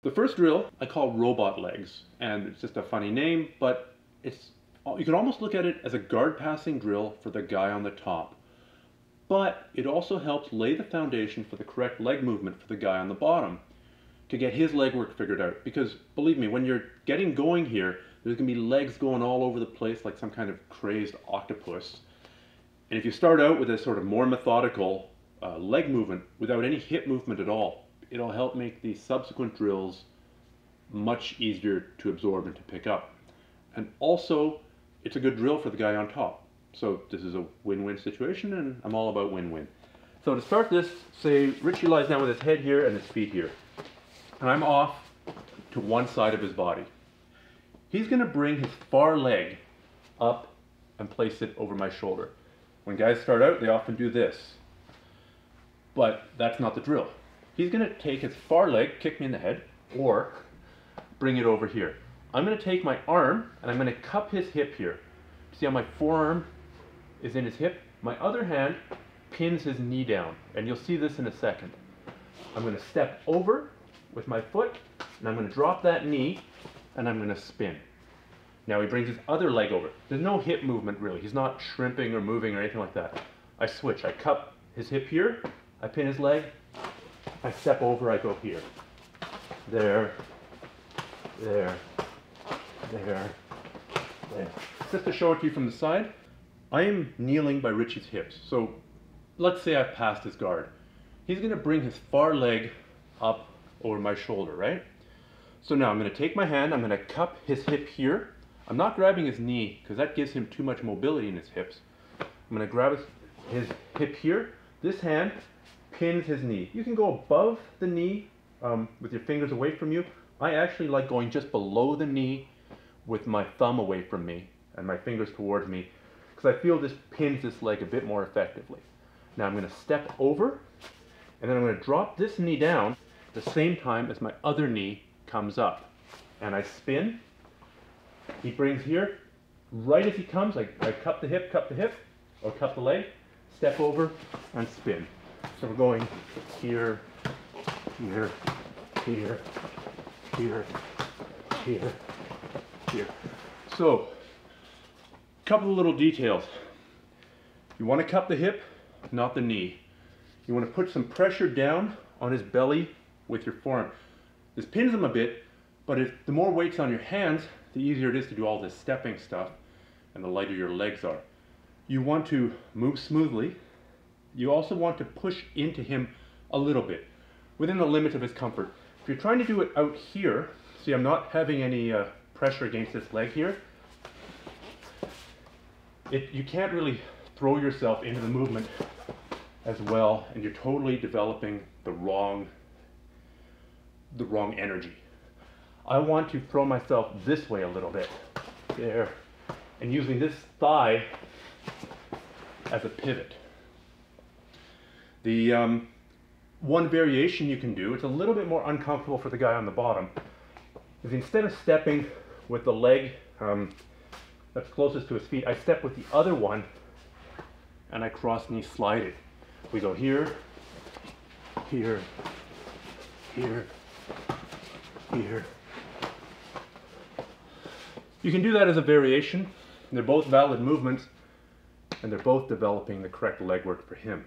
The first drill I call robot legs, and it's just a funny name, but you can almost look at it as a guard passing drill for the guy on the top. But it also helps lay the foundation for the correct leg movement for the guy on the bottom to get his leg work figured out. Because believe me, when you're getting going here, there's going to be legs going all over the place like some kind of crazed octopus. And if you start out with a sort of more methodical leg movement without any hip movement at all, it'll help make the subsequent drills much easier to absorb and to pick up. And also, it's a good drill for the guy on top. So this is a win-win situation, and I'm all about win-win. So to start this, say Richie lies down with his head here and his feet here. And I'm off to one side of his body. He's going to bring his far leg up and place it over my shoulder. When guys start out, they often do this. But that's not the drill. He's going to take his far leg, kick me in the head, or bring it over here. I'm going to take my arm and I'm going to cup his hip here. See how my forearm is in his hip? My other hand pins his knee down, and you'll see this in a second. I'm going to step over with my foot, and I'm going to drop that knee, and I'm going to spin. Now he brings his other leg over. There's no hip movement really. He's not shrimping or moving or anything like that. I switch. I cup his hip here, I pin his leg, I step over, I go here. There, there, there, there. Just to show it to you from the side, I am kneeling by Richie's hips. So let's say I've passed his guard. He's going to bring his far leg up over my shoulder, right? So now I'm going to take my hand, I'm going to cup his hip here. I'm not grabbing his knee because that gives him too much mobility in his hips. I'm going to grab his hip here. This hand pins his knee. You can go above the knee with your fingers away from you. I actually like going just below the knee with my thumb away from me and my fingers towards me because I feel this pins this leg a bit more effectively. Now I'm going to step over and then I'm going to drop this knee down at the same time as my other knee comes up. And I spin. He brings here. Right as he comes, I cup the hip, or cup the leg, step over and spin. So we're going here, here, here, here, here, here. So, a couple of little details. You want to cup the hip, not the knee. You want to put some pressure down on his belly with your forearm. This pins him a bit, but the more weight's on your hands, the easier it is to do all this stepping stuff, and the lighter your legs are. You want to move smoothly. You also want to push into him a little bit, within the limits of his comfort. If you're trying to do it out here, see I'm not having any pressure against this leg here, you can't really throw yourself into the movement as well, and you're totally developing the wrong energy. I want to throw myself this way a little bit, there, and using this thigh as a pivot. The one variation you can do, it's a little bit more uncomfortable for the guy on the bottom, is instead of stepping with the leg that's closest to his feet, I step with the other one and I cross knee slide it. We go here, here, here, here. You can do that as a variation. They're both valid movements and they're both developing the correct leg work for him.